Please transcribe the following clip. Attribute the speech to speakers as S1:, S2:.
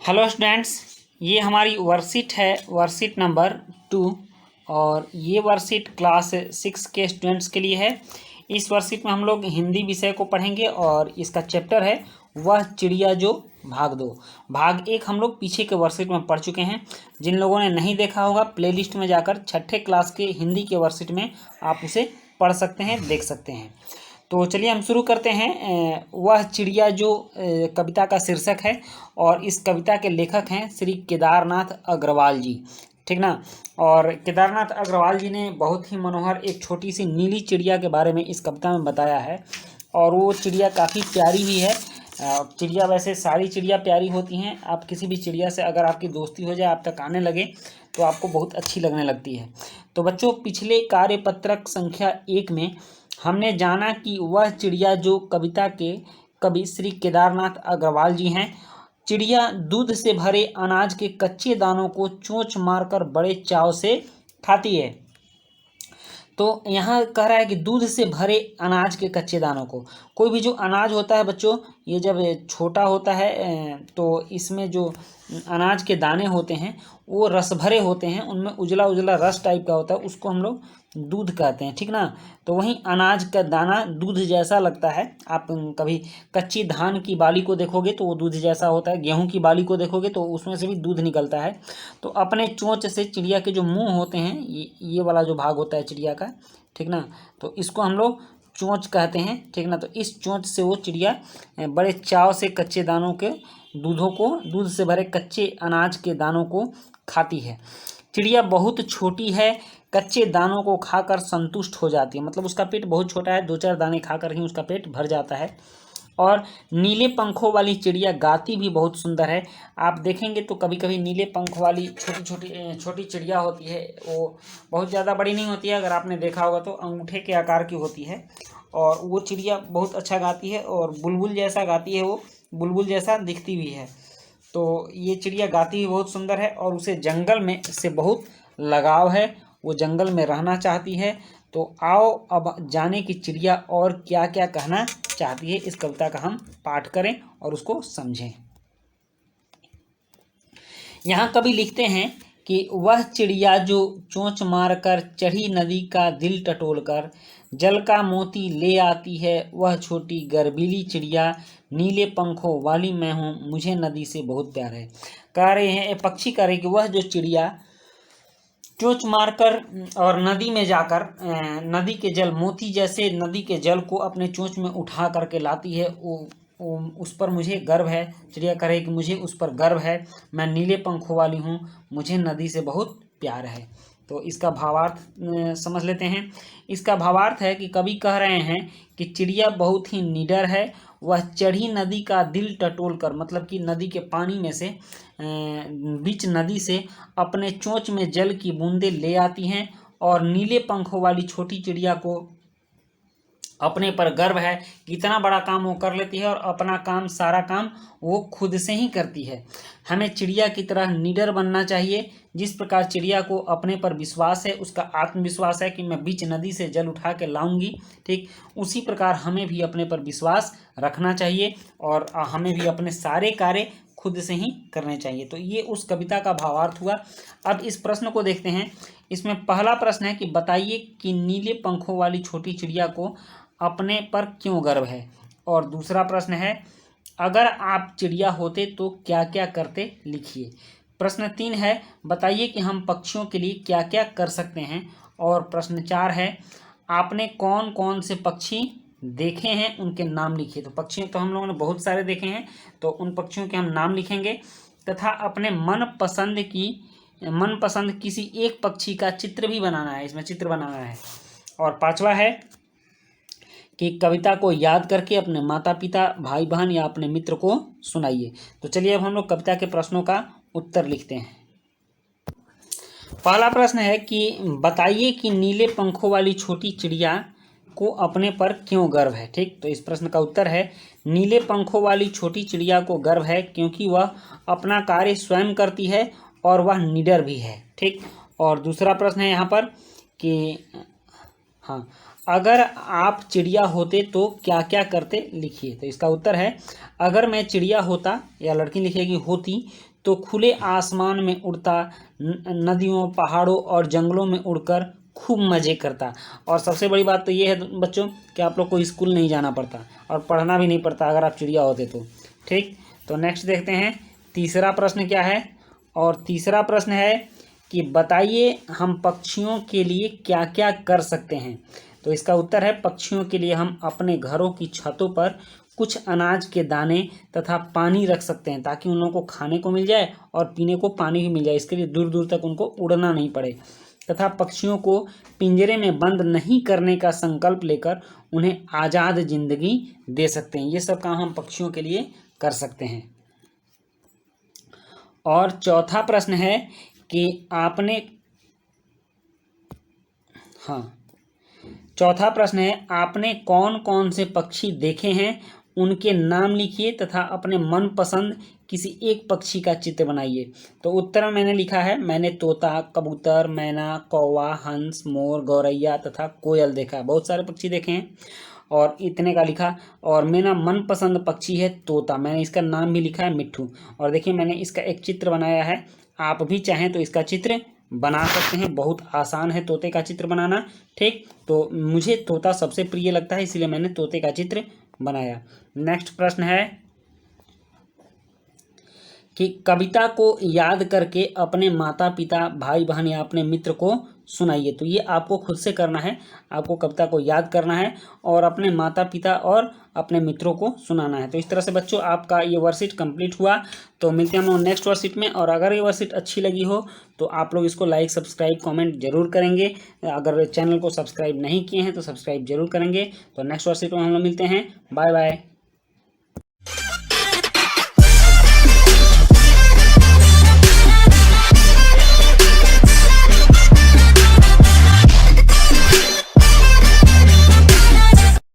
S1: Hello students, ये हमारी worksheet है, वर्कशीट नंबर 2। और ये वर्कशीट क्लास 6 के स्टूडेंट्स के लिए है। इस वर्कशीट में हम लोग हिंदी विषय को पढ़ेंगे और इसका चैप्टर है वह चिड़िया जो भाग दो। भाग 1 हम लोग पीछे के वर्कशीट में पढ़ चुके हैं। जिन लोगों ने नहीं देखा होगा, प्लेलिस्ट में जाकर 6ठे क्लास के हिंदी के वर्कशीट में आप उसे पढ़ सकते हैं, देख सकते हैं। तो चलिए हम शुरू करते हैं। वह चिड़िया जो कविता का शीर्षक है और इस कविता के लेखक हैं श्री केदारनाथ अग्रवाल जी, ठीक ना। और केदारनाथ अग्रवाल जी ने बहुत ही मनोहर एक छोटी सी नीली चिड़िया के बारे में इस कविता में बताया है और वो चिड़िया काफ़ी प्यारी भी है। चिड़िया वैसे सारी चिड़िया प्यारी होती हैं। आप किसी भी चिड़िया से अगर आपकी दोस्ती हो जाए, आप तक आने लगे, तो आपको बहुत अच्छी लगने लगती है। तो बच्चों, पिछले कार्यपत्रक संख्या 1 में हमने जाना कि वह चिड़िया जो कविता के कवि श्री केदारनाथ अग्रवाल जी हैं, चिड़िया दूध से भरे अनाज के कच्चे दानों को चोंच मारकर बड़े चाव से खाती है। तो यहाँ कह रहा है कि दूध से भरे अनाज के कच्चे दानों को, कोई भी जो अनाज होता है बच्चों, ये जब छोटा होता है तो इसमें जो अनाज के दाने होते हैं वो रस भरे होते हैं, उनमें उजला उजला रस टाइप का होता है, उसको हम लोग दूध कहते हैं, ठीक ना। तो वहीं अनाज का दाना दूध जैसा लगता है। आप कभी कच्ची धान की बाली को देखोगे तो वो दूध जैसा होता है, गेहूं की बाली को देखोगे तो उसमें से भी दूध निकलता है। तो अपने चोंच से चिड़िया के जो मुंह होते हैं, ये वाला जो भाग होता है चिड़िया का, ठीक ना, तो इसको हम लोग चोंच कहते हैं, ठीक ना। तो इस चोंच से वो चिड़िया बड़े चाव से कच्चे दानों के दूध से भरे कच्चे अनाज के दानों को खाती है। चिड़िया बहुत छोटी है, कच्चे दानों को खाकर संतुष्ट हो जाती है। मतलब उसका पेट बहुत छोटा है, 2-4 दाने खाकर ही उसका पेट भर जाता है। और नीले पंखों वाली चिड़िया गाती भी बहुत सुंदर है। आप देखेंगे तो कभी कभी नीले पंख वाली छोटी चिड़िया होती है, वो बहुत ज़्यादा बड़ी नहीं होती है, अगर आपने देखा होगा तो अंगूठे के आकार की होती है। और वो चिड़िया बहुत अच्छा गाती है और बुलबुल जैसा गाती है, वो बुलबुल जैसा दिखती भी है। तो ये चिड़िया गाती भी बहुत सुंदर है और उसे जंगल में से बहुत लगाव है, वो जंगल में रहना चाहती है। तो आओ अब जाने की चिड़िया और क्या क्या कहना चाहती है, इस कविता का हम पाठ करें और उसको समझें। यहाँ कवि लिखते हैं कि वह चिड़िया जो चोंच मारकर चढ़ी नदी का दिल टटोलकर जल का मोती ले आती है, वह छोटी गर्वीली चिड़िया नीले पंखों वाली मैं हूँ, मुझे नदी से बहुत प्यार है। कह रहे हैं, पक्षी कह रहे कि वह जो चिड़िया चोंच मारकर और नदी में जाकर नदी के जल, मोती जैसे नदी के जल को अपने चोंच में उठा करके लाती है, वो उस पर मुझे गर्व है। चिड़िया कह रही कि मुझे उस पर गर्व है, मैं नीले पंखों वाली हूँ, मुझे नदी से बहुत प्यार है। तो इसका भावार्थ समझ लेते हैं। इसका भावार्थ है कि कवि कह रहे हैं कि चिड़िया बहुत ही निडर है, वह चढ़ी नदी का दिल टटोल कर, मतलब कि नदी के पानी में से बीच नदी से अपने चोंच में जल की बूंदें ले आती हैं और नीले पंखों वाली छोटी चिड़िया को अपने पर गर्व है कि इतना बड़ा काम वो कर लेती है और अपना काम, सारा काम वो खुद से ही करती है। हमें चिड़िया की तरह निडर बनना चाहिए। जिस प्रकार चिड़िया को अपने पर विश्वास है, उसका आत्मविश्वास है कि मैं बीच नदी से जल उठा के लाऊंगी, ठीक, उसी प्रकार हमें भी अपने पर विश्वास रखना चाहिए और हमें भी अपने सारे कार्य खुद से ही करने चाहिए। तो ये उस कविता का भावार्थ हुआ। अब इस प्रश्न को देखते हैं। इसमें पहला प्रश्न है कि बताइए कि नीले पंखों वाली छोटी चिड़िया को अपने पर क्यों गर्व है। और दूसरा प्रश्न है, अगर आप चिड़िया होते तो क्या क्या करते, लिखिए। प्रश्न 3 है, बताइए कि हम पक्षियों के लिए क्या क्या कर सकते हैं। और प्रश्न 4 है, आपने कौन कौन से पक्षी देखे हैं, उनके नाम लिखिए। तो पक्षी तो हम लोगों ने बहुत सारे देखे हैं, तो उन पक्षियों के हम नाम लिखेंगे तथा अपने मनपसंद किसी एक पक्षी का चित्र भी बनाना है, इसमें चित्र बनाना है। और 5वां है कि कविता को याद करके अपने माता पिता, भाई बहन या अपने मित्र को सुनाइए। तो चलिए अब हम लोग कविता के प्रश्नों का उत्तर लिखते हैं। पहला प्रश्न है कि बताइए कि नीले पंखों वाली छोटी चिड़िया को अपने पर क्यों गर्व है, ठीक। तो इस प्रश्न का उत्तर है, नीले पंखों वाली छोटी चिड़िया को गर्व है क्योंकि वह अपना कार्य स्वयं करती है और वह निडर भी है, ठीक। और दूसरा प्रश्न है यहाँ पर कि हाँ, अगर आप चिड़िया होते तो क्या क्या करते, लिखिए। तो इसका उत्तर है, अगर मैं चिड़िया होता, या लड़की लिखेगी होती, तो खुले आसमान में उड़ता, नदियों, पहाड़ों और जंगलों में उड़कर खूब मज़े करता। और सबसे बड़ी बात तो ये है बच्चों कि आप लोग को स्कूल नहीं जाना पड़ता और पढ़ना भी नहीं पड़ता अगर आप चिड़िया होते तो। ठीक, तो नेक्स्ट देखते हैं तीसरा प्रश्न क्या है। और तीसरा प्रश्न है कि बताइए हम पक्षियों के लिए क्या क्या कर सकते हैं। तो इसका उत्तर है पक्षियों के लिए हम अपने घरों की छतों पर कुछ अनाज के दाने तथा पानी रख सकते हैं ताकि उन लोगों को खाने को मिल जाए और पीने को पानी भी मिल जाए। इसके लिए दूर दूर तक उनको उड़ना नहीं पड़े। तथा पक्षियों को पिंजरे में बंद नहीं करने का संकल्प लेकर उन्हें आज़ाद जिंदगी दे सकते हैं। ये सब काम हम पक्षियों के लिए कर सकते हैं। और चौथा प्रश्न है कि चौथा प्रश्न है आपने कौन कौन से पक्षी देखे हैं, उनके नाम लिखिए तथा अपने मनपसंद किसी एक पक्षी का चित्र बनाइए। तो उत्तर में मैंने लिखा है मैंने तोता, कबूतर, मैना, कौवा, हंस, मोर, गौरैया तथा कोयल देखा। बहुत सारे पक्षी देखे हैं और इतने का लिखा। और मेरा मनपसंद पक्षी है तोता, मैंने इसका नाम भी लिखा है मिट्ठू। और देखिए मैंने इसका एक चित्र बनाया है, आप भी चाहें तो इसका चित्र बना सकते हैं, बहुत आसान है तोते का चित्र बनाना। ठीक, तो मुझे तोता सबसे प्रिय लगता है इसलिए मैंने तोते का चित्र बनाया। नेक्स्ट प्रश्न है कि कविता को याद करके अपने माता पिता, भाई बहन या अपने मित्र को सुनाइए। तो ये आपको खुद से करना है, आपको कविता को याद करना है और अपने माता पिता और अपने मित्रों को सुनाना है। तो इस तरह से बच्चों आपका ये वर्कशीट कंप्लीट हुआ। तो मिलते हैं हम लोग नेक्स्ट वर्कशीट में। और अगर ये वर्कशीट अच्छी लगी हो तो आप लोग इसको लाइक, सब्सक्राइब, कमेंट जरूर करेंगे। अगर चैनल को सब्सक्राइब नहीं किए हैं तो सब्सक्राइब जरूर करेंगे। तो नेक्स्ट वर्कशीट में हम लोग मिलते हैं। Bye bye.